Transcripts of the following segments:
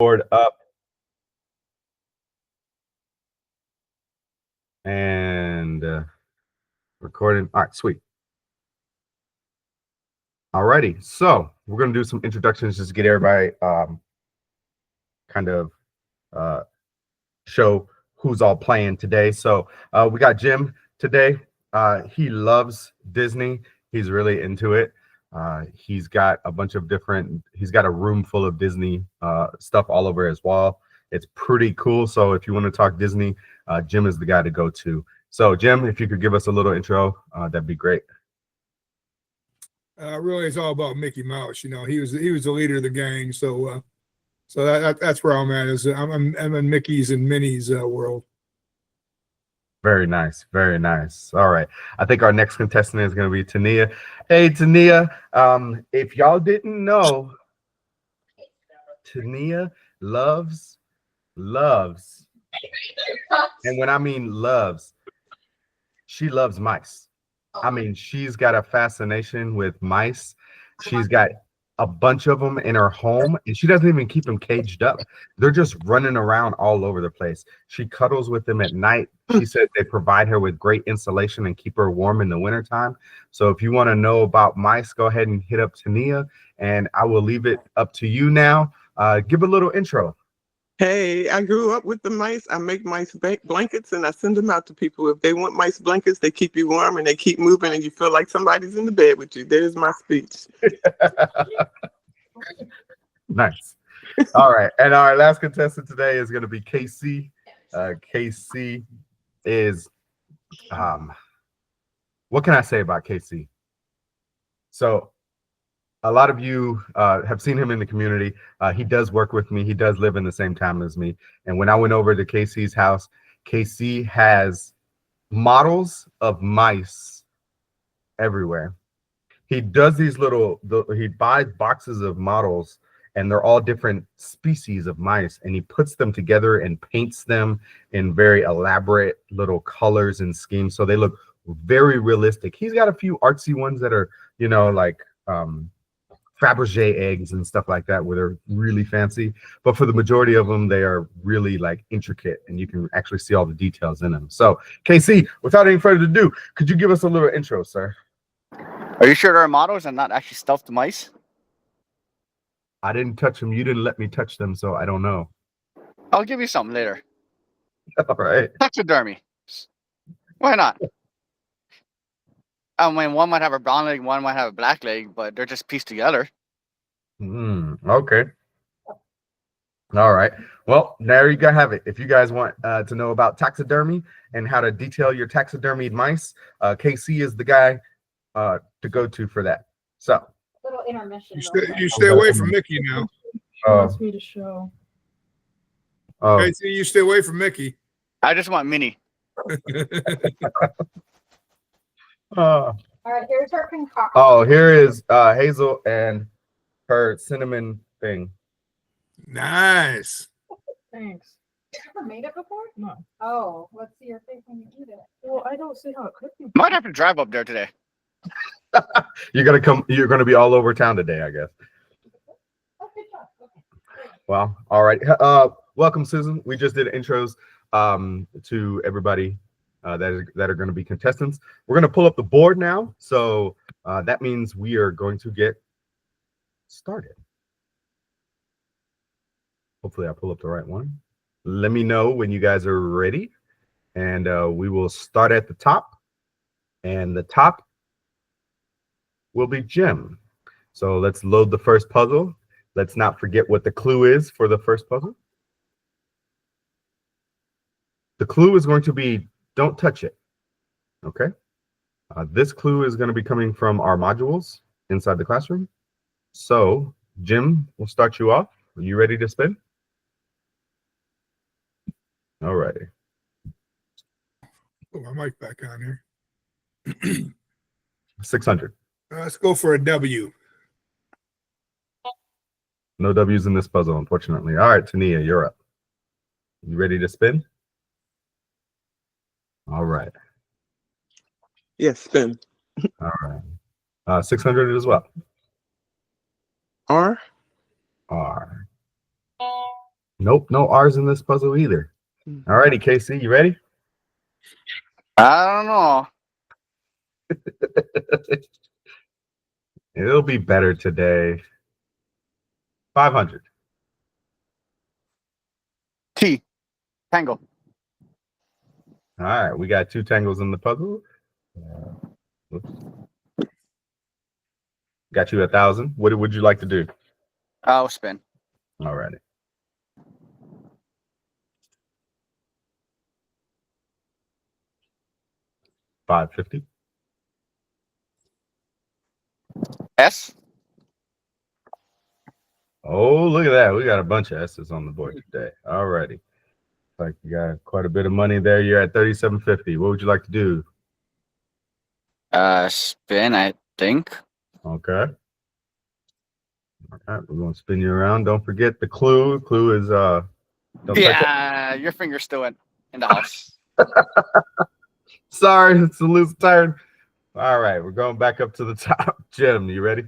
Board up. And recording. All right, sweet. Alrighty, so we're gonna do some introductions just to get everybody kind of show who's all playing today. So we got Jim today. He loves Disney. He's really into it. He's got a bunch of different. He's got a room full of Disney stuff all over his wall. It's pretty cool. So if you want to talk Disney, Jim is the guy to go to. So Jim, if you could give us a little intro, that'd be great. Really, it's all about Mickey Mouse. You know, he was the leader of the gang. So that's where I'm at. I'm in Mickey's and Minnie's world. Very nice, very nice. All right, I think our next contestant is going to be Tania. Hey, Tania. If y'all didn't know, Tania loves, and when I mean loves, she loves mice. I mean, she's got a fascination with mice. She's got a bunch of them in her home, and she doesn't even keep them caged up. They're just running around all over the place. She cuddles with them at night. She said they provide her with great insulation and keep her warm in the wintertime. So if you want to know about mice, go ahead and hit up Tania, and I will leave it up to you now. Give a little intro. Hey, I grew up with the mice. I make mice blankets and I send them out to people. If they want mice blankets, they keep you warm and they keep moving and you feel like somebody's in the bed with you. There's my speech. Nice. All right. And our last contestant today is going to be KC. KC is, what can I say about KC? So, a lot of you have seen him in the community. He does work with me. He does live in the same town as me. And when I went over to KC's house, KC has models of mice everywhere. He does these he buys boxes of models, and they're all different species of mice, and he puts them together and paints them in very elaborate little colors and schemes. So they look very realistic. He's got a few artsy ones that are, you know, like Fabergé eggs and stuff like that, where they're really fancy, but for the majority of them, they are really like intricate, and you can actually see all the details in them. So, KC, without any further ado, could you give us a little intro, sir? Are you sure they're models and not actually stuffed mice? I didn't touch them. You didn't let me touch them, so I don't know. I'll give you some later. All right. Taxidermy. Why not? I mean, one might have a brown leg, one might have a black leg, but they're just pieced together. Okay. All right. Well, there you go. Have it. If you guys want to know about taxidermy and how to detail your taxidermied mice, KC is the guy to go to for that. So, little intermission. You stay away from Mickey now. He wants me to show. Okay, so you stay away from Mickey. I just want Minnie. All right, here's her concoction. Oh, here is Hazel and her cinnamon thing. Nice. Thanks. You ever made it before? No. Oh, let's see your face when you eat it. Well, I don't see how it could be. Might have to drive up there today. You're gonna be all over town today, I guess. Oh, good job. Okay. Well, all right. Welcome, Susan. We just did intros to everybody that are going to be contestants. We're going to pull up the board now, so that means we are going to get started. Hopefully, I pull up the right one. Let me know when you guys are ready, and we will start at the top. And the top will be Jim. So let's load the first puzzle. Let's not forget what the clue is for the first puzzle. The clue is going to be don't touch it. Okay. This clue is going to be coming from our modules inside the classroom. So, Jim, we'll start you off. Are you ready to spin? All righty. Put my mic back on here. 600. Let's go for a W. No W's in this puzzle, unfortunately. All right, Tania, you're up. You ready to spin? All right. Yes, spin. All right. 600 as well. R. R. Nope, no R's in this puzzle either. All righty, Casey, you ready? I don't know. It'll be better today. 500. T. Tango. All right, we got 2 tangles in the puzzle. Oops. Got you 1,000. What would you like to do? I'll spin. All righty. $550. S. Oh, look at that. We got a bunch of S's on the board today. All righty. Like you got quite a bit of money there. You're at 3750. What would you like to do? Spin, I think. Okay. All right, we're gonna spin you around. Don't forget the clue. The clue is don't touch it. Yeah, your finger's still in the house. Sorry, it's a loose turn. All right, we're going back up to the top. Jim, you ready?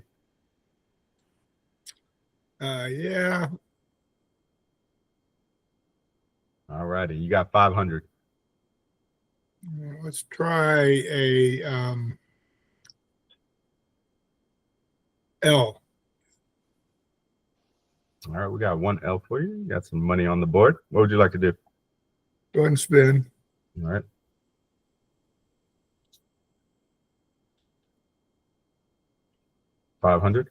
Yeah. All righty, you got 500. Let's try a L. All right, we got 1 L for you. You got some money on the board. What would you like to do? Go ahead and spin. All right. $500.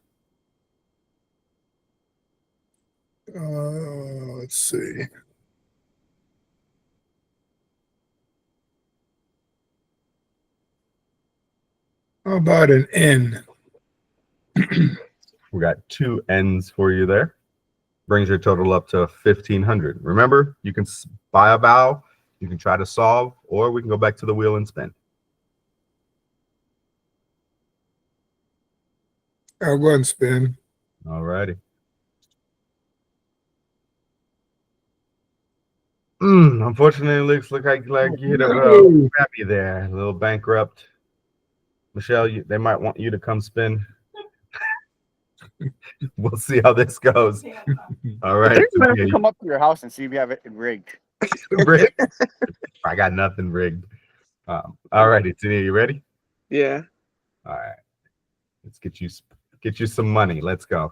Let's see. How about an N? We got 2 N's for you there. Brings your total up to 1,500. Remember, you can buy a vowel, you can try to solve, or we can go back to the wheel and spin. I'll go ahead and spin. All righty. Unfortunately, it looks like you hit a little crappy there, a little bankrupt. Michelle, they might want you to come spin. We'll see how this goes. All right. They're gonna come up to your house and see if you have it rigged. Rigged. I got nothing rigged. All righty, Tania, you ready? Yeah. All right. Let's get you some money. Let's go.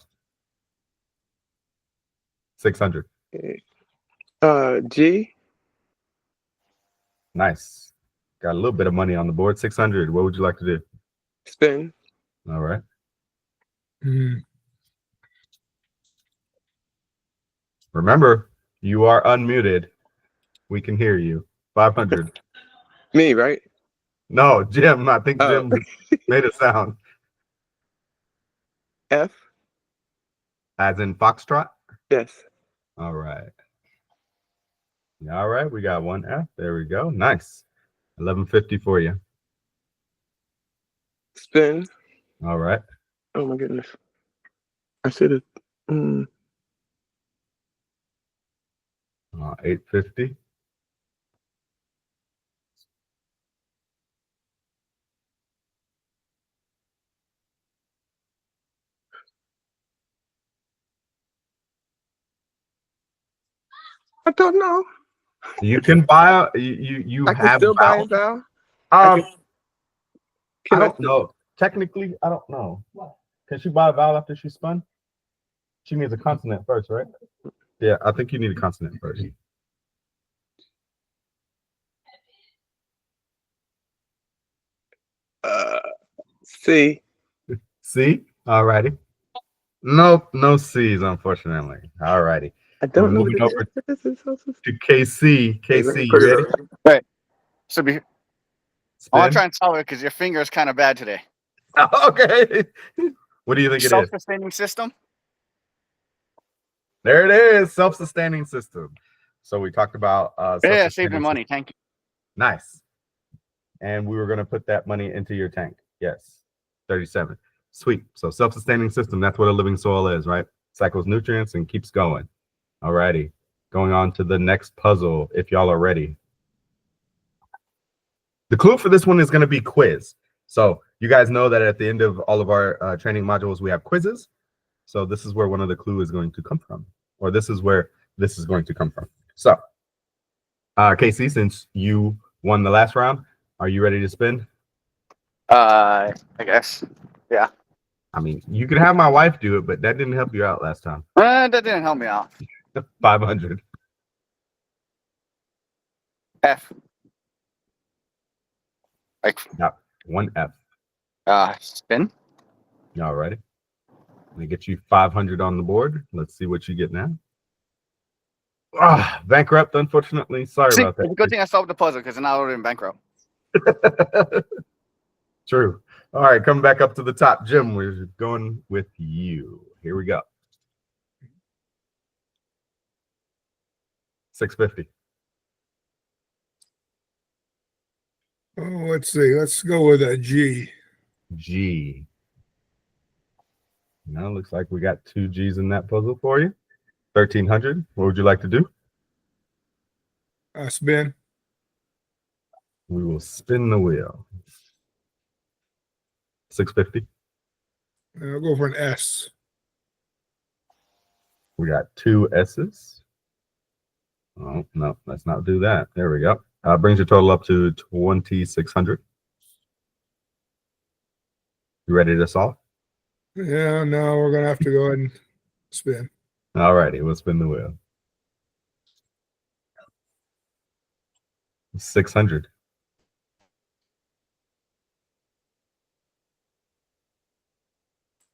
600. G. Nice. Got a little bit of money on the board. 600. What would you like to do? Spin. All right. Mm. Remember, you are unmuted. We can hear you. 500. Me, right? No, Jim. I think Oh. Jim made a sound. F. As in Foxtrot? Yes. All right. All right. We got 1 F. There we go. Nice. 1150 for you. Spin. All right. Oh my goodness. I should have. 850. I don't know. You can buy you I can have still buy a vowels. vowel. I Can don't know. Technically, I don't know. Can she buy a vowel after she spun? She needs a consonant first, right? Yeah, I think you need a consonant first. C. C? All righty. Nope, no C's, unfortunately. All righty. I don't know. Moving What over it is. to KC. Let KC, me you put it ready? up. So be, Spin? I'll try and solve it because your finger is kind of bad today. Okay. What do you think it is? Self-sustaining system. There it is. Self-sustaining system. So we talked about Yeah, self-sustaining saving money. Thank you. Nice. And we were going to put that money into your tank. Yes. 37. Sweet. So self-sustaining system, that's what a living soil is, right? Cycles nutrients and keeps going. All righty. Going on to the next puzzle, if y'all are ready. The clue for this one is going to be quiz. So you guys know that at the end of all of our training modules, we have quizzes. So this is where one of the clues is going to come from. Or this is where this is going to come from. So, Casey, since you won the last round, are you ready to spin? I guess. I mean, you could have my wife do it, but that didn't help you out last time. That didn't help me out. 500. F. Like, One F. spin. All righty. Let me get you 500 on the board. Let's see what you get now. Bankrupt, unfortunately. Sorry See, about it's a good thing I solved the puzzle because now we're in bankrupt. that. True. All right, coming back up to the top. Jim, we're going with you. Here we go. 650. Oh, let's see. Let's go with a G. G. Now it looks like we got 2 G's in that puzzle for you. 1300. What would you like to do? Spin. We will spin the wheel. 650. I'll go for an S. We got 2 S's. Oh, no, let's not do that. There we go. Brings your total up to 2,600. You ready to solve? Yeah, no, we're gonna have to go ahead and spin. All righty, we'll spin the wheel. 600.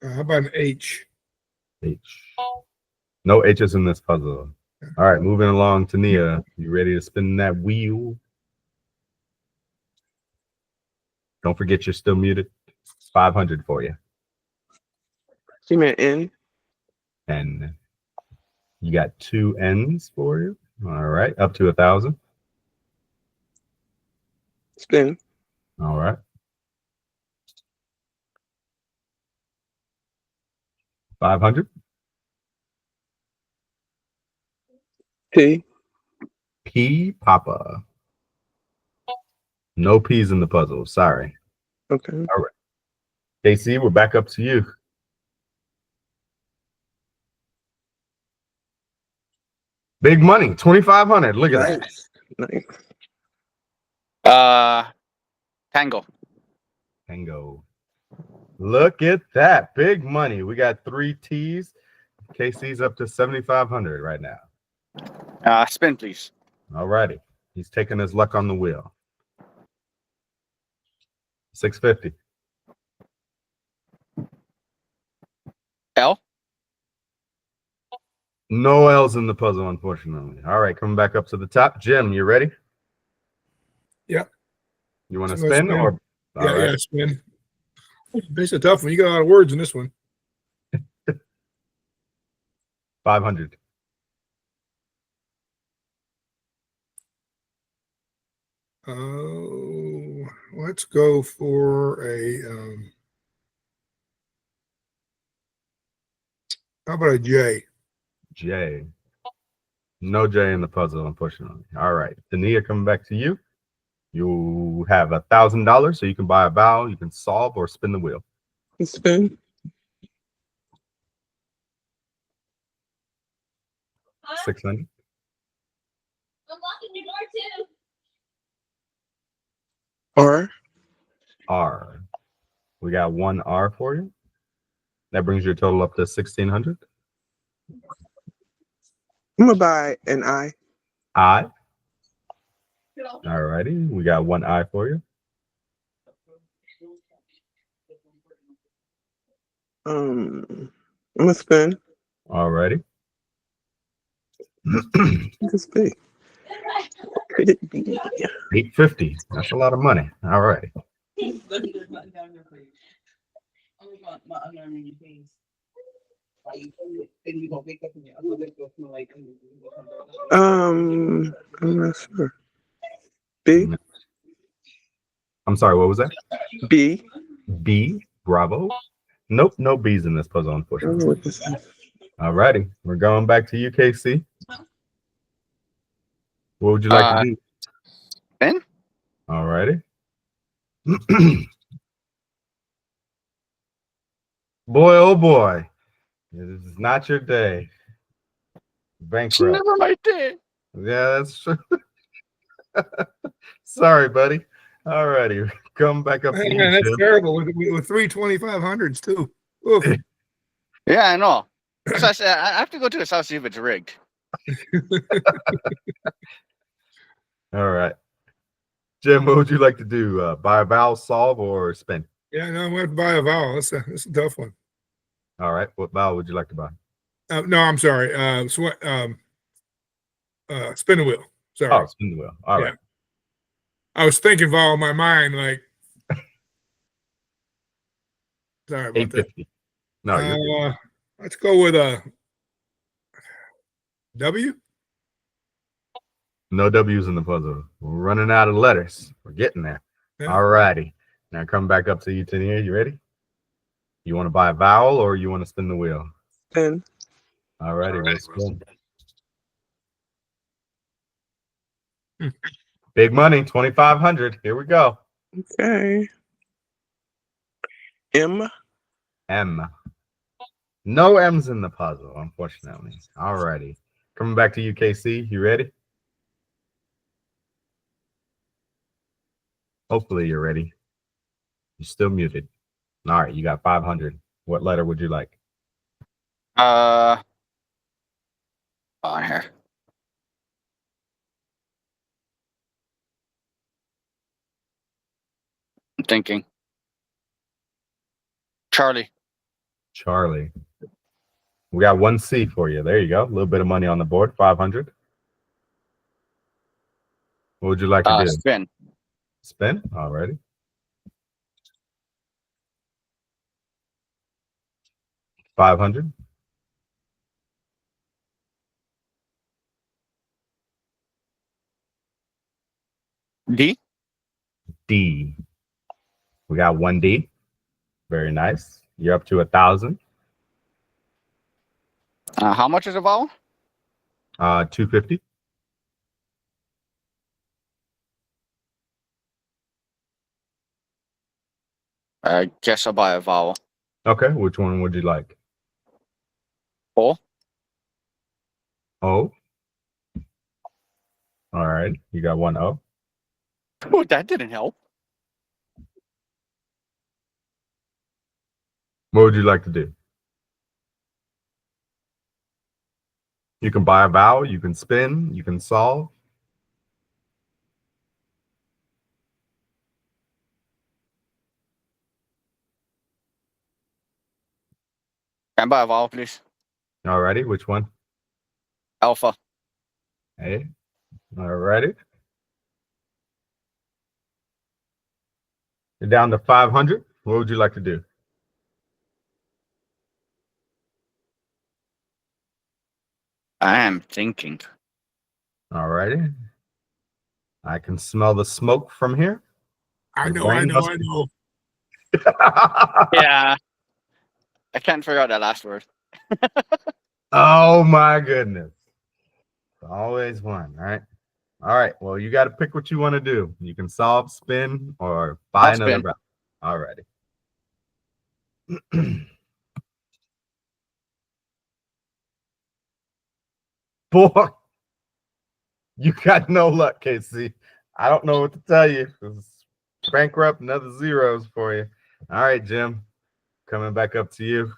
How about an H? H. No H's in this puzzle. All right, moving along to Nia. You ready to spin that wheel? Don't forget you're still muted. 500 for you. She meant N. And you got 2 N's for you. All right, up to 1,000. Spin. All right. 500. P. P Papa. No P's in the puzzle. Sorry. Okay. KC, we're back up to you. Big money, 2,500. Look at that. Nice. Nice. Tango. Tango. Look at that. Big money. We got 3 T's. KC's up to 7,500 right now. Spin, please. All righty. He's taking his luck on the wheel. 650. L. No L's in the puzzle, unfortunately. All right, coming back up to the top. Jim, you ready? Yep. You want to So let's spin spin. or? Yeah, All right. yeah, spin. It's a tough one. You got a lot of words in this one. 500. Oh, let's go for a how about a J? J. No J in the puzzle, unfortunately. All right. Tania, coming back to you. You have $1,000, so you can buy a vowel, you can solve, or spin the wheel. Spin. 600. I'm locking your door too. R. R. We got 1 R for you. That brings your total up to 1,600. I'm gonna buy an I. I. All righty. We got 1 I for you. I'm gonna spin. All righty. This big. Could it be? 850. That's a lot of money. All righty. I'm not sure. B. I'm sorry, what was that? B. B. Bravo. Nope, no B's in this puzzle, I don't know unfortunately. what this is. All righty. We're going back to you, KC. What would you like to do? Spin. All righty. Boy, oh boy. This is not your day. Bankrupt. Never my day. Yeah, that's true. Sorry, buddy. All righty. Come back up to you, Man, that's Jim. terrible with three 2500s too. Oof. Yeah, I know. So I said I have to go to his house see if it's rigged. All right. Jim, what would you like to do? Buy a vowel, solve, or spin? Yeah, no, I'm going to buy a vowel. That's a tough one. All right. What vowel would you like to buy? No, I'm sorry. Spin the wheel. Sorry. Oh, spin the wheel. All Yeah. right. I was thinking vowel in my mind, like. Sorry about that. 850. No, you're good. Let's go with a W. No W's in the puzzle. We're running out of letters. We're getting there. Yeah. All righty. Now come back up to you, Tania. You ready? You want to buy a vowel or you want to spin the wheel? Spin. All righty. We'll spin. Big money, 2,500. Here we go. Okay. M. M. No M's in the puzzle, unfortunately. All righty. Coming back to you, KC. You ready? Hopefully you're ready. You're still muted. All right, you got 500. What letter would you like? On here. I'm thinking. Charlie. Charlie. We got one C for you. There you go. A little bit of money on the board. 500. What would you like to do? Spin. Spin. All righty. $500. D. D. We got one D. Very nice. You're up to 1,000. How much is a vowel? 250. I guess I'll buy a vowel. Okay, which one would you like? O. O. All right, you got one O. Oh, that didn't help. What would you like to do? You can buy a vowel, you can spin, you can solve. Can I buy a vowel, please? All righty, which one? Alpha. A. All righty. You're down to 500. What would you like to do? I am thinking. All righty. I can smell the smoke from here. I Your know. brain must- Yeah. I can't figure out that last word. Oh my goodness. Always one, right? All right. Well, you got to pick what you want to do. You can solve, spin, or buy I'll another spin. vowel. All righty. Boy, you got no luck, Casey. I don't know what to tell you. It's bankrupt, another zeros for you. All right, Jim. Coming back up to you.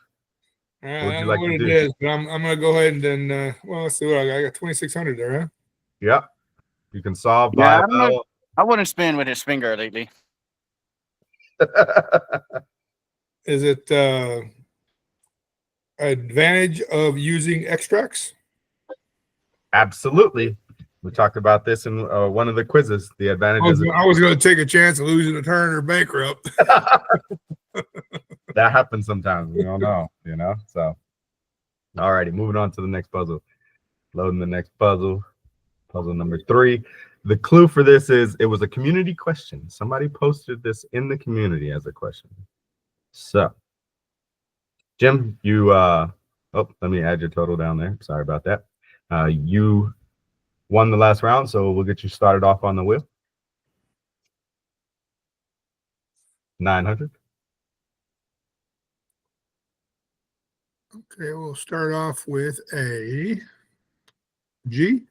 I What'd you don't like know to what do? it is, but I'm gonna go ahead and then well, let's see what I got. I got 2,600 there, huh? Yep. You can solve, Yeah, buy I a don't know. vowel. I wouldn't spin with his finger lately. Is it advantage of using extracts? Absolutely. We talked about this in one of the quizzes. The I advantages. was going to take a chance of losing a turn or bankrupt. That happens sometimes. We don't know, you know. So, all righty, moving on to the next puzzle. Loading the next puzzle. Puzzle number 3. The clue for this is it was a community question. Somebody posted this in the community as a question. So, Jim, you oh, let me add your total down there. Sorry about that. You won the last round, so we'll get you started off on the wheel. 900. Okay, we'll start off with a G.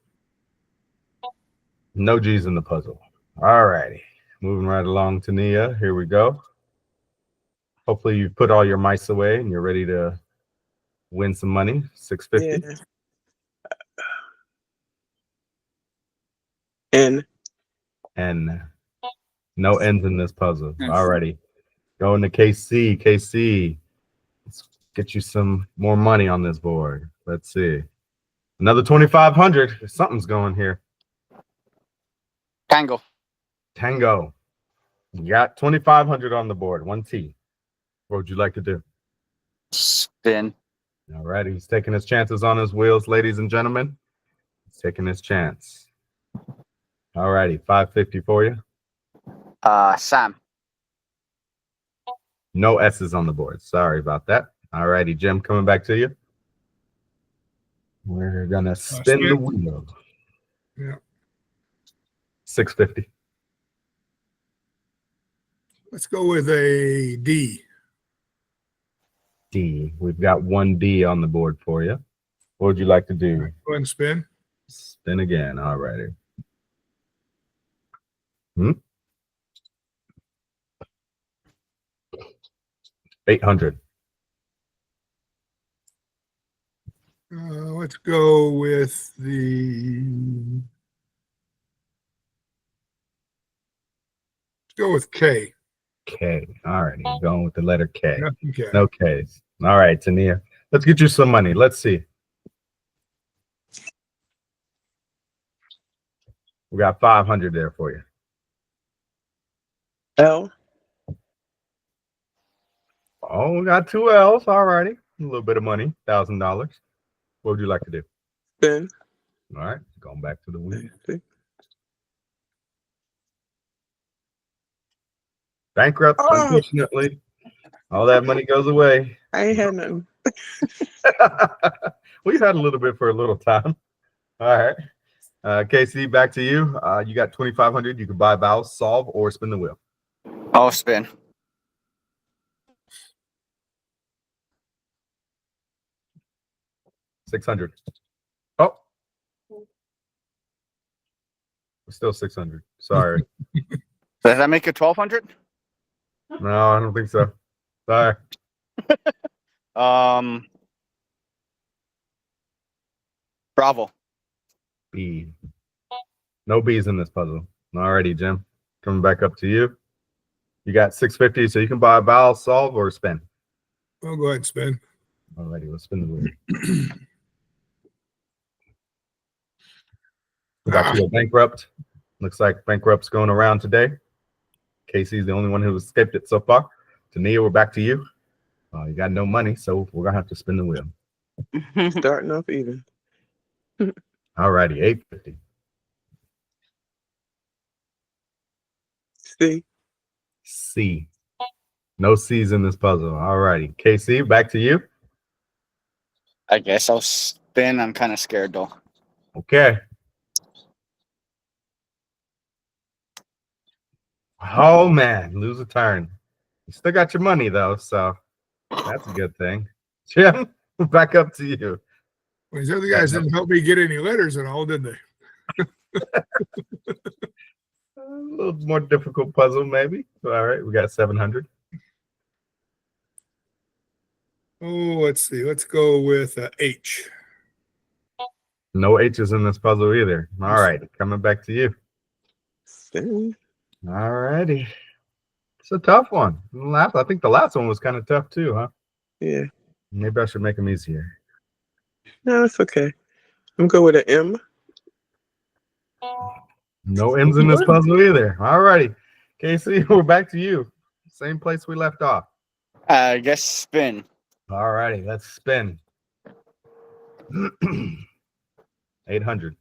No G's in the puzzle. All righty. Moving right along to Nia. Here we go. Hopefully you've put all your mice away and you're ready to win some money. 650. Yeah. And And no ends in this puzzle. All righty. Going to KC. KC. Let's get you some more money on this board. Let's see. Another 2,500. Something's going here. Tango. Tango. You got 2,500 on the board. 1T. What would you like to do? Spin. All right. He's taking his chances on his wheels, ladies and gentlemen. He's taking his chance. All righty. 550 for you. Sam. No S's on the board. Sorry about that. All righty. Jim, coming back to you. We're going to spin the wheel. Yeah. 650. Let's go with a D. D. We've got 1D on the board for you. What would you like to do? Go ahead and spin. Spin again. All righty. 800. Let's go with the. Let's go with K. K. All righty. Going with the letter K. Nothing K. No K's. All right, Tania. Let's get you some money. Let's see. We got 500 there for you. L. Oh, we got 2 L's. All righty. A little bit of money. $1,000. What would you like to do? Spin. All right. Going back to the wheel. Bankrupt, Oh. unfortunately. All that money goes away. I ain't had nothing. We've had a little bit for a little time. All right. KC, back to you. You got 2,500. You can buy vowels, solve, or spin the wheel. I'll spin. $600. Oh. Still 600. Sorry. Does that make it 1,200? No, I don't think so. Sorry. Bravo. B. No B's in this puzzle. Alrighty, Jim. Coming back up to you. You got 650, so you can buy a vowel, solve, or spin. I'll go ahead and spin. Alrighty, let's spin the wheel. We got you a bankrupt. Looks like bankrupt's going around today. Casey's the only one who escaped it so far. Tania, we're back to you. You got no money, so we're gonna have to spin the wheel. Starting off even. Alrighty, 850. C. C. No C's in this puzzle. Alrighty, Casey, back to you. I guess I'll spin. I'm kind of scared though. Okay. Oh man, lose a turn. You still got your money though, so that's a good thing. Jim, back up to you. Well, these other guys didn't help me get any letters at all, did they? A little more difficult puzzle, maybe. All right, we got 700. Oh, let's see. Let's go with H. No H's in this puzzle either. All right, coming back to you. Spin. All righty. It's a tough one. I think the last one was kind of tough too, huh? Yeah. Maybe I should make them easier. No, it's okay. I'm going with an M. No M's in this puzzle either. All righty. Casey, we're back to you. Same place we left off. I guess spin. All righty, let's spin. 800.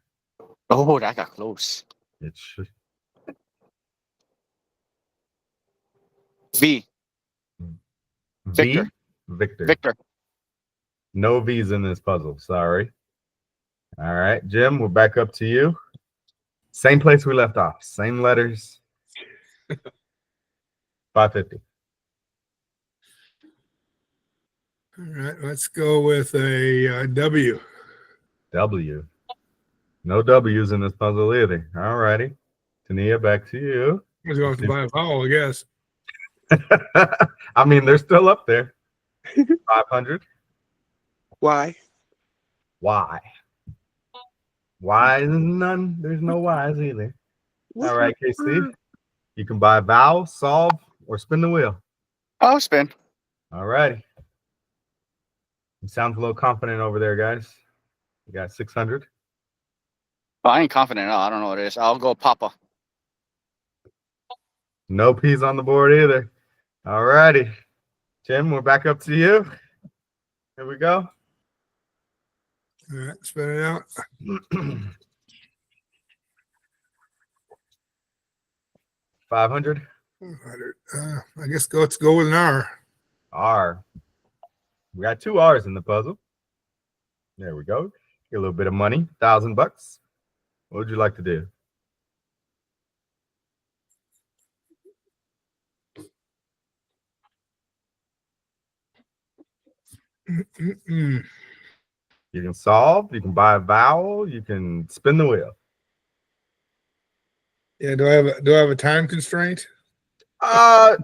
Oh, that got close. It should. V. Victor. V? Victor. Victor. No V's in this puzzle. Sorry. All right, Jim, we're back up to you. Same place we left off. Same letters. 550. All right, let's go with a W. W. No W's in this puzzle either. All righty. Tania, back to you. I was going to buy a vowel, I guess. I mean, they're still up there. 500. Why? Why? Why is none? There's no whys either. All right, KC. You can buy vowel, solve, or spin the wheel. Oh, spin. All righty. You sound a little confident over there, guys. You got 600. Well, I ain't confident at all. I don't know what it is. I'll go Papa. No P's on the board either. All righty. Jim, we're back up to you. Here we go. All right, spin it out. 500. 100. I guess let's go with an R. R. We got 2 R's in the puzzle. There we go. Get a little bit of money. $1,000. What would you like to do? Mm-mm. You can solve. You can buy a vowel. You can spin the wheel. Yeah, do I have a time constraint? I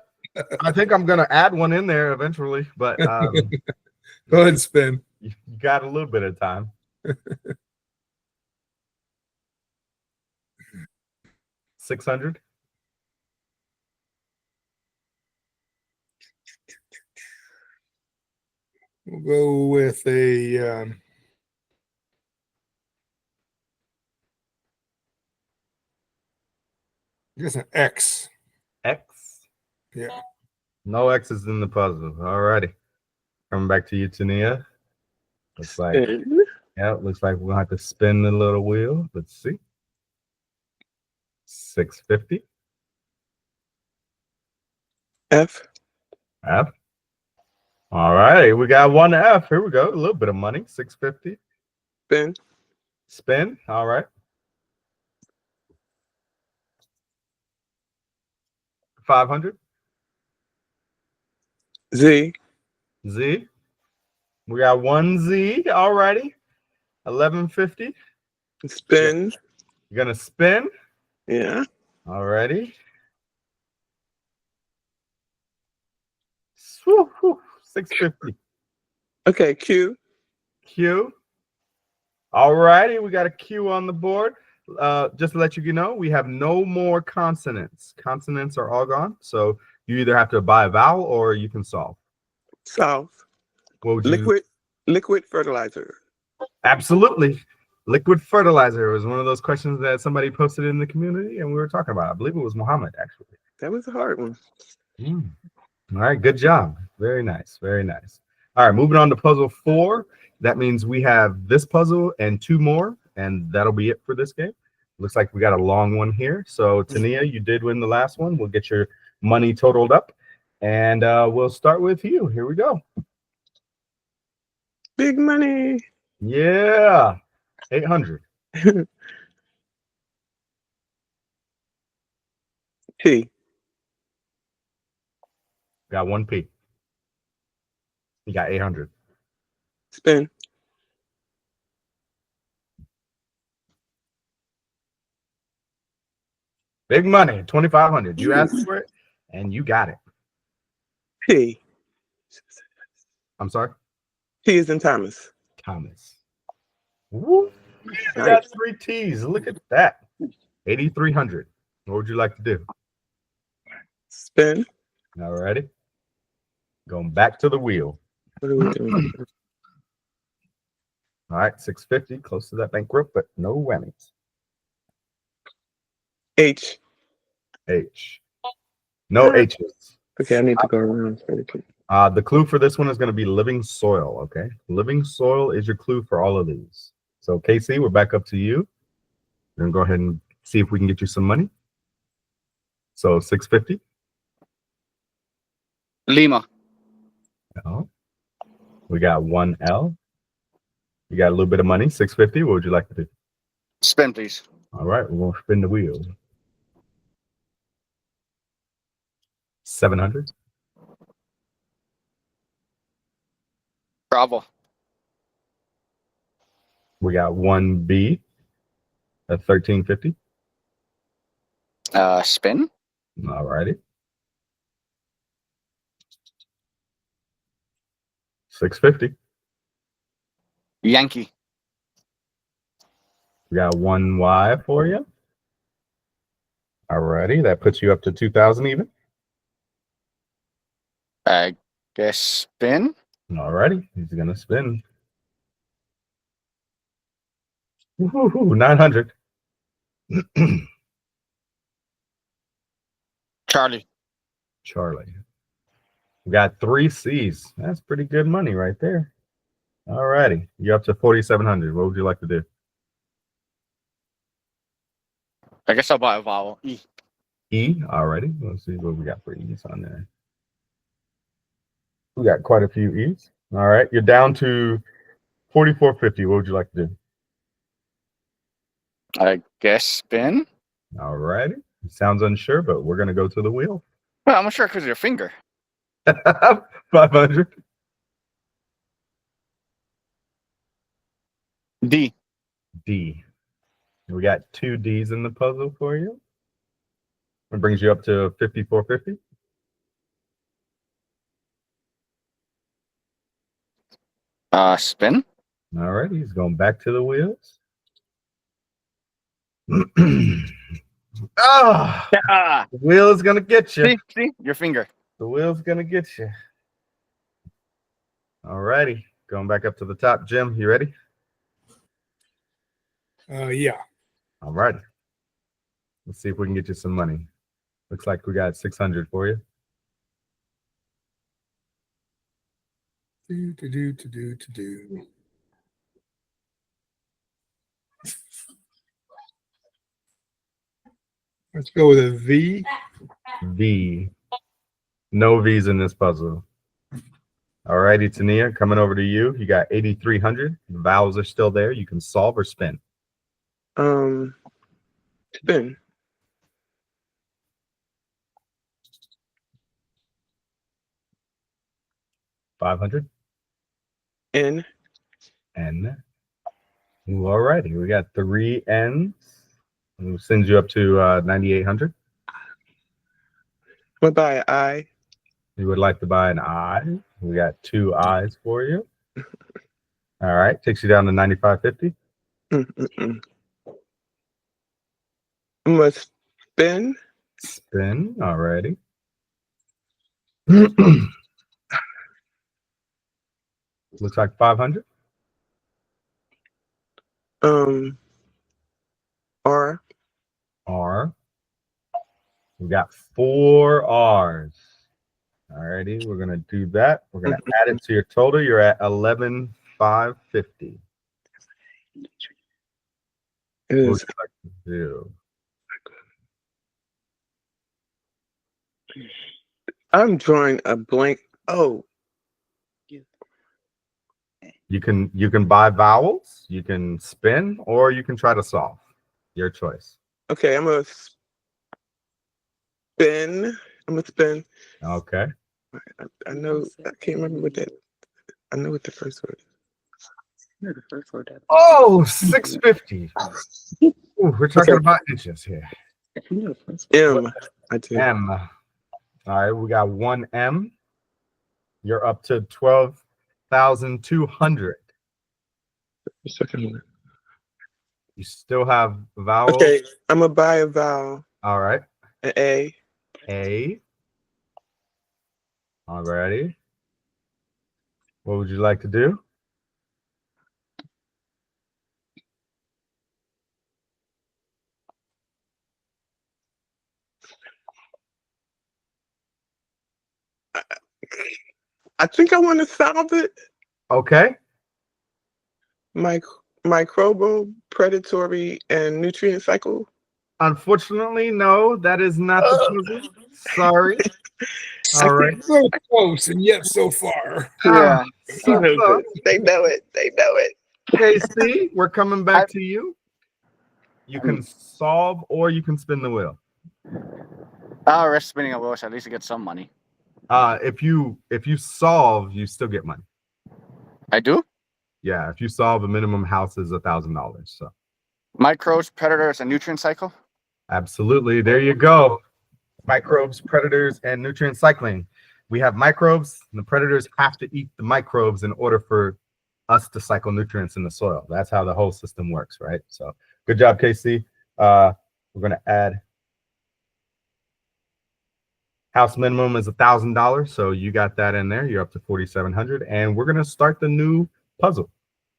think I'm gonna add one in there eventually, but Go ahead and spin. you got a little bit of time. $600. We'll go with a I guess an X. X. Yeah. No X's in the puzzle. All righty. Coming back to you, Tania. Looks like looks like we're gonna have to spin the little wheel. Let's see. 650. F. F. All right, we got 1 F. Here we go. A little bit of money. 650. Spin. Spin. All right. 500. Z. Z. We got 1 Z. All righty. 1150. Spin. You're gonna spin. Yeah. All righty. 650. Okay. Q. Q. All righty, we got a Q on the board. Just to let you know, we have no more consonants. Consonants are all gone. So you either have to buy a vowel or you can solve. Solve. What would you? Liquid fertilizer. Absolutely. Liquid fertilizer was one of those questions that somebody posted in the community and we were talking about. I believe it was Muhammad, actually. That was a hard one. All right, good job. Very nice, very nice. All right, moving on to puzzle 4. That means we have this puzzle and 2 more, and that'll be it for this game. Looks like we got a long one here. So, Tania, you did win the last one. We'll get your money totaled up, and we'll start with you. Here we go. Big money. Yeah, 800. T. Got 1 P. You got 800. Spin. Big money, 2,500. You asked for it, and you got it. P. I'm sorry? T is in Thomas. Thomas. Woo. We got 3 T's. Look at that. 8,300. What would you like to do? Spin. All righty. Going back to the wheel. What are we doing? All right, 650, close to that bankrupt, but no whammies. H. H. No H's. Okay, I need to go around. The clue for this one is going to be living soil, okay? Living soil is your clue for all of these. So, Casey, we're back up to you. We're going to go ahead and see if we can get you some money. So, 650. Lima. L. We got 1 L. You got a little bit of money, 650. What would you like to do? Spin, please. All right, we're going to spin the wheel. 700. Bravo. We got 1 B. at 1350. Spin. All righty. 650. Yankee. We got 1Y for you. All righty. That puts you up to 2,000 even. I guess spin. All righty. He's going to spin. Woo-hoo-hoo, 900. Charlie. Charlie. We got 3 C's. That's pretty good money right there. All righty. You're up to 4,700. What would you like to do? I guess I'll buy a vowel. E. E. All righty. Let's see what we got for E's on there. We got quite a few E's. All right. You're down to 4,450. What would you like to do? I guess spin. All righty. Sounds unsure, but we're going to go to the wheel. Well, I'm not sure because your finger. 500. D. D. We got 2 D's in the puzzle for you. It brings you up to 5,450. Spin. All right, he's going back to the wheels. Ah, Ah, the wheel is gonna get you. see, your finger. The wheel's gonna get you. All righty, going back up to the top. Jim, you ready? Yeah. All right. Let's see if we can get you some money. Looks like we got 600 for you. Do. Let's go with a V. V. No V's in this puzzle. All righty, Tania, coming over to you. You got 8,300. The vowels are still there. You can solve or spin. Spin. $500. N. N. Ooh, all righty, we got 3 N's. We'll send you up to 9,800. What by I? You would like to buy an I. We got 2 I's for you. All right, takes you down to 9,550. I'm gonna spin. Spin, all righty. Looks like 500. R. R. We got 4 R's. All righty, we're gonna do that. We're gonna add it to your total. You're at 11,550. What would you like to do? I'm drawing a blank. Oh, You can buy vowels, you can spin, or you can try to solve. Your choice. okay. I'm gonna spin. Okay. I know. I can't remember what that. I know what the first word is. Oh, 650. Ooh, we're talking about inches here. M. I do. M. All right, we got 1 M. You're up to 12,200. The second one. You still have vowels. Okay, I'm gonna buy a vowel. All right. An A. A. All righty. What would you like to do? I think I want to solve it. Okay. Microbial, predatory, and nutrient cycle. Unfortunately, no, that is not the puzzle. Sorry. All right. So close and yet so far. Yeah. So close. They know it. They know it. KC, we're coming back to you. You can solve or you can spin the wheel. I'll risk spinning a wheel, so at least I get some money. If you solve, you still get money. I do? Yeah, if you solve, a minimum house is $1,000. So Microbes, predators, and nutrient cycle. Absolutely. There you go. Microbes, predators, and nutrient cycling. We have microbes, and the predators have to eat the microbes in order for us to cycle nutrients in the soil. That's how the whole system works, right? So good job, Casey. We're going to add house minimum is $1,000. So you got that in there. You're up to 4,700. And we're going to start the new puzzle.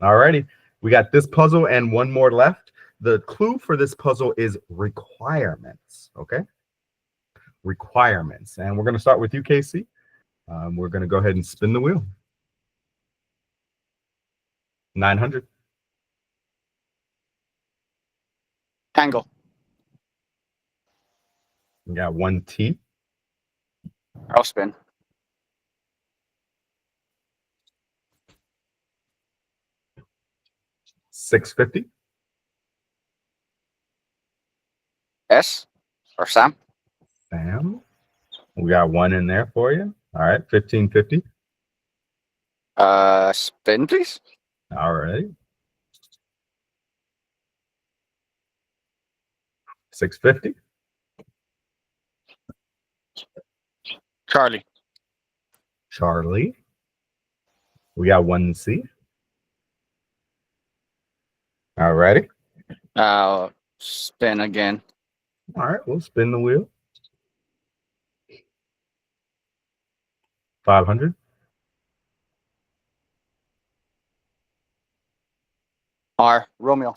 All righty. We got this puzzle and one more left. The clue for this puzzle is requirements. Okay. Requirements. And we're going to start with you, Casey. We're going to go ahead and spin the wheel. 900. Tangle. We got 1 T. I'll spin. $650. S or Sam. Sam. We got 1 in there for you. All right. 1550. Spin, please. All right. 650. Charlie. Charlie. We got 1 C. All righty. Spin again. All right. We'll spin the wheel. 500. R. Romeo.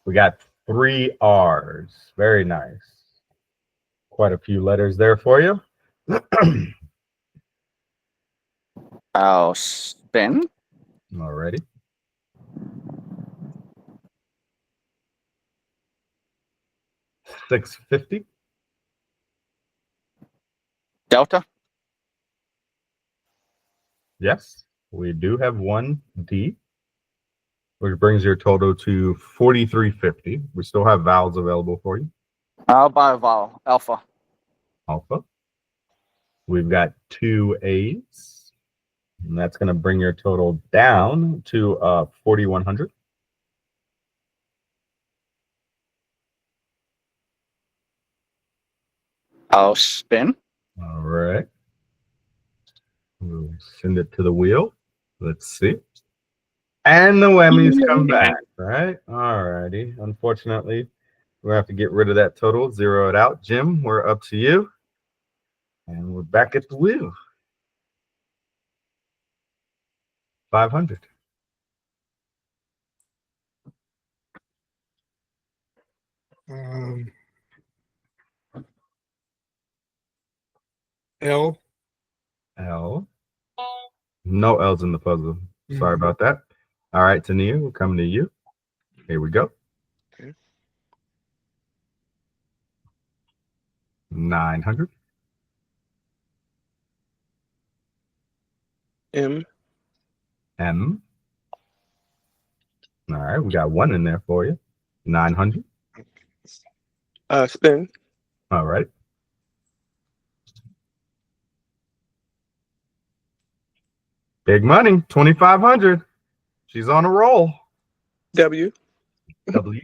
We got 3 R's. Very nice. Quite a few letters there for you. I'll spin. Alrighty. $650. Delta. Yes, we do have 1 D, which brings your total to 4,350. We still have vowels available for you. I'll buy a vowel. Alpha. Alpha. We've got 2 A's, and that's going to bring your total down to 4,100. I'll spin. All right. We'll send it to the wheel. Let's see. And the whammies come back, right? All righty. Unfortunately, we'll have to get rid of that total, zero it out. Jim, we're up to you. And we're back at the wheel. 500. L. L. No L's in the puzzle. Sorry about that. All right, Tania, we're coming to you. Here we go. Okay. 900. M. M. All right, we got 1 in there for you. 900. Spin. All right. Big money, 2,500. She's on a roll. W. W.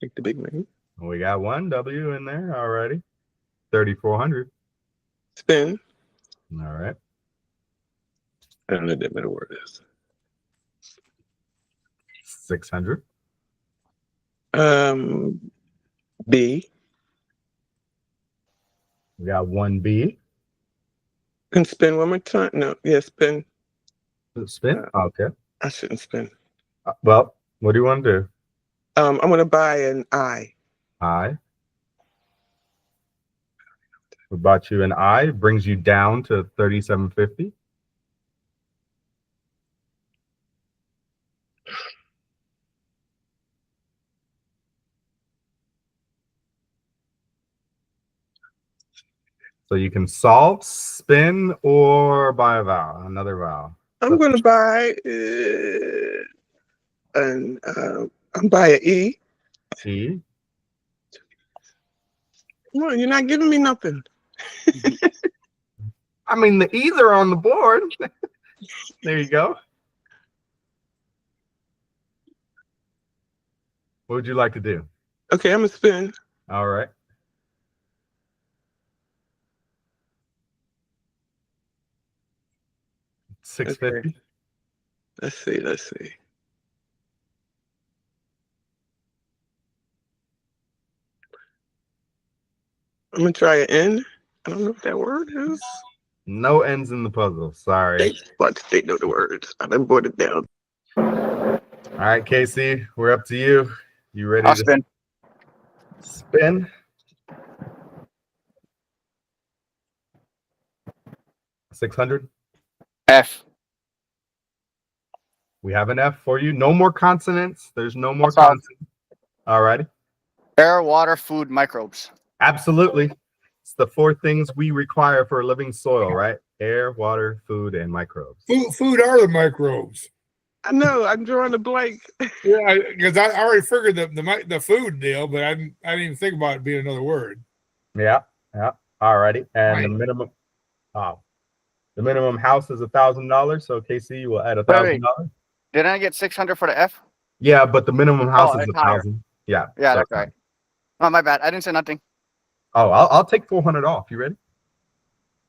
Like the big man. We got 1 W in there already. 3,400. Spin. All right. I don't know what that middle word is. 600. B. We got 1 B. And spin one more time. No, yeah, spin. Spin. Okay. I shouldn't spin. Well, what do you want to do? I'm gonna buy an I. I. We bought you an I. Brings you down to 3,750. So you can solve, spin, or buy a vowel, another vowel. I'm gonna buy I'm buy an E. T. Come on, you're not giving me nothing. I mean, the E's are on the board. There you go. What would you like to do? Okay, I'm gonna spin. All right. $6.50. Let's see. Let's see. I'm gonna try an N. I don't know what that word is. No ends in the puzzle. Sorry. They know the words. I done brought it down. All right, Casey, we're up to you. You ready I'll to spin. spin? $600. F. We have an F for you. No more consonants. There's no more That's all. consonants. All righty. Air, water, food, microbes. Absolutely. It's the 4 things we require for a living soil, right? Air, water, food, and microbes. Food are the microbes. I know. I'm drawing a blank. Yeah, because I already figured the food deal, but I didn't even think about it being another word. Yeah. All righty. And the Right. minimum the minimum house is $1,000. So Casey will add $1,000. Didn't I get 600 for the F? Yeah, but the minimum house is it's higher. 1,000. Yeah. Yeah, so that's right. Oh, my bad. I didn't say nothing. Oh, I'll take 400 off. You ready?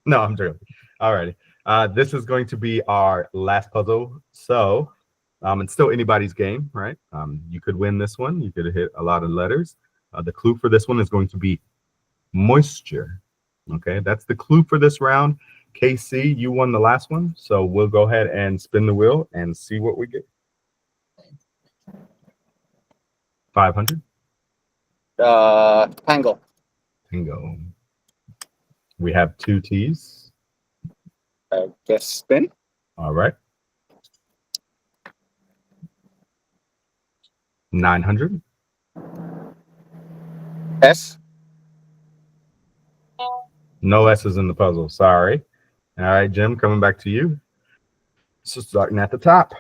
No, I'm joking. All righty. This is going to be our last puzzle. So it's still anybody's game, right? You could win this one. You could hit a lot of letters. The clue for this one is going to be moisture. Okay, that's the clue for this round. KC, you won the last one. So we'll go ahead and spin the wheel and see what we get. 500. Tangle. Bingo. We have 2 T's. I guess spin. All right. 900. S. No S's in the puzzle. Sorry. All right, Jim, coming back to you. So starting at the top.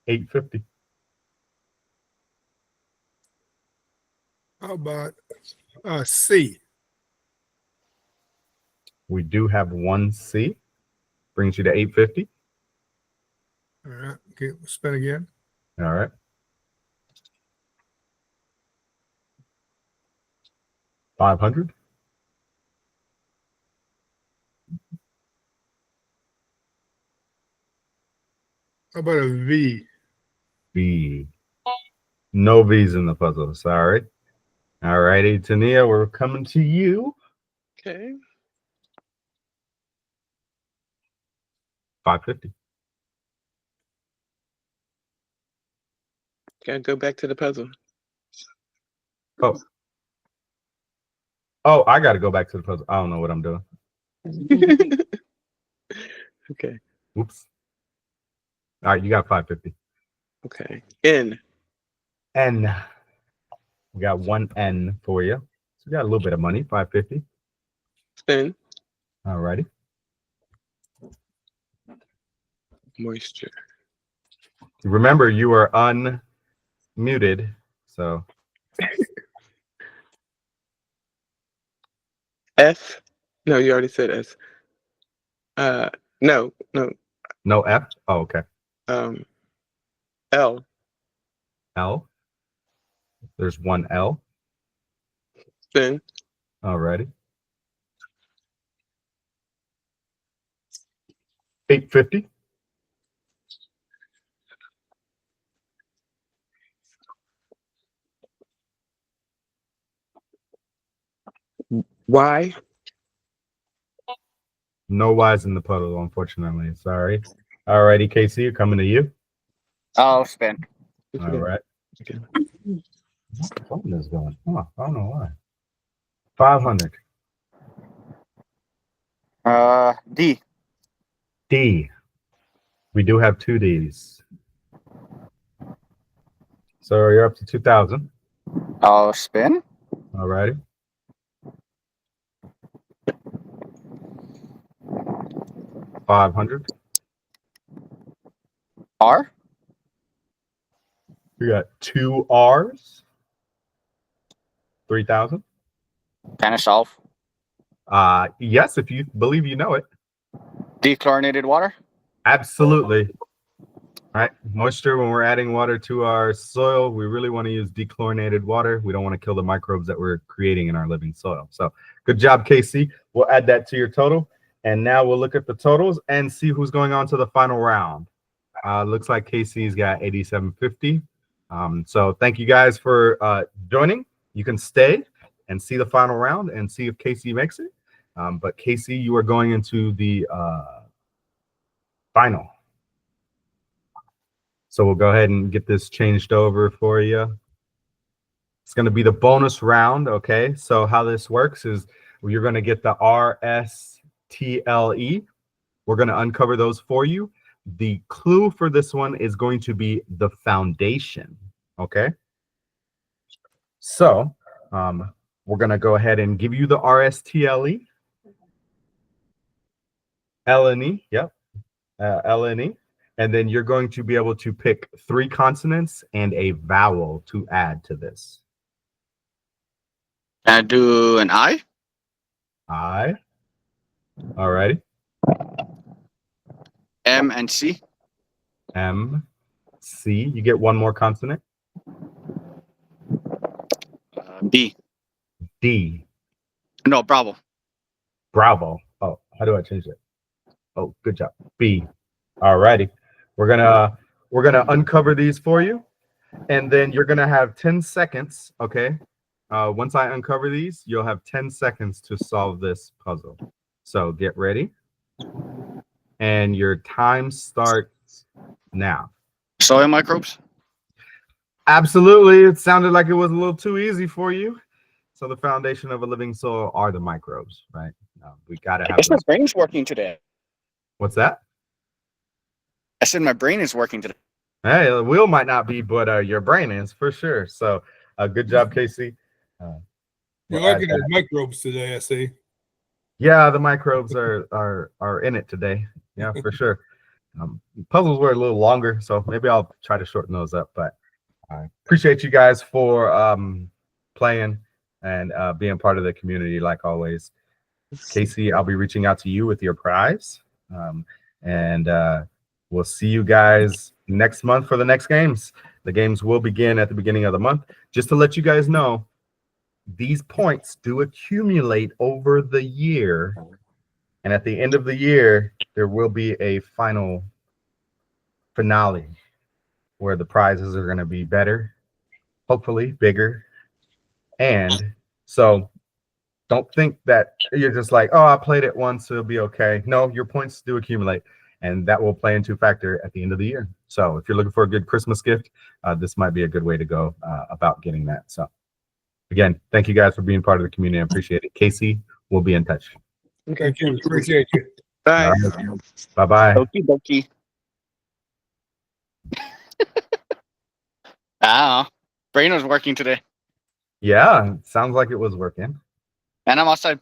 850. How about C? We do have 1 C. Brings you to 850. All right. Okay, spin again. All right. 500. How about a V? B. No V's in the puzzle. Sorry. All righty, Tania, we're coming to you. Okay. 550. Gotta go back to the puzzle. Oh, I got to go back to the puzzle. I don't know what I'm doing. Okay. Oops. All right, you got 550. Okay. N. N. We got 1 N for you. So we got a little bit of money, 550. Spin. All righty. Moisture. Remember, you are unmuted, so F. No, you already said S. No. no F. Oh, okay. L. L. There's 1 L. Spin. All righty. 850. Y. No Y's in the puddle, unfortunately. Sorry. All righty, Casey, coming to you. I'll spin. All right. Okay. The phone is going. Oh, I don't know why. 500. D. D. We do have 2 D's. So you're up to 2,000. I'll spin. All righty. 500. R. We got 2 R's. 3,000. Can I solve? Yes, if you believe you know it. Dechlorinated water. Absolutely. All right, moisture, when we're adding water to our soil, we really want to use dechlorinated water. We don't want to kill the microbes that we're creating in our living soil. So good job, Casey. We'll add that to your total. And now we'll look at the totals and see who's going on to the final round. Looks like Casey's got 8750. So thank you guys for joining. You can stay and see the final round and see if Casey makes it. But Casey, you are going into the final. So we'll go ahead and get this changed over for you. It's going to be the bonus round, okay? So how this works is you're going to get the RSTLE. We're going to uncover those for you. The clue for this one is going to be the foundation, okay? So we're going to go ahead and give you the RSTLE. LNE, yep, LNE. And then you're going to be able to pick 3 consonants and a vowel to add to this. Can I do an I? I. All righty. M and C? M, C. You get 1 more consonant. B. D. No, Bravo. Bravo. Oh, how do I change it? Oh, good job. B. All righty. We're gonna uncover these for you, and then you're gonna have 10 seconds. Okay. Once I uncover these, you'll have 10 seconds to solve this puzzle. So get ready, and your time starts now. Soil microbes? Absolutely. It sounded like it was a little too easy for you. So the foundation of a living soil are the microbes, right? We gotta have. My brain's working today. What's that? I said my brain is working today. Hey, the wheel might not be, but your brain is for sure. So good job, Casey. You're liking the microbes today, I see. Yeah, the microbes are in it today. Yeah, for sure. Puzzles were a little longer, so maybe I'll try to shorten those up. But I appreciate you guys for playing and being part of the community like always. Casey, I'll be reaching out to you with your prize. And we'll see you guys next month for the next games. The games will begin at the beginning of the month. Just to let you guys know, these points do accumulate over the year. And at the end of the year, there will be a final finale where the prizes are going to be better, hopefully bigger. And so don't think that you're just like, oh, I played it once, it'll be okay. No, your points do accumulate, and that will play into factor at the end of the year. So if you're looking for a good Christmas gift, this might be a good way to go about getting that. So again, thank you guys for being part of the community. I appreciate it. Casey, we'll be in touch. Thank you. Appreciate you. Bye. Bye-bye. Okie dokie. Ah, brain was working today. Yeah, sounds like it was working. And I'm outside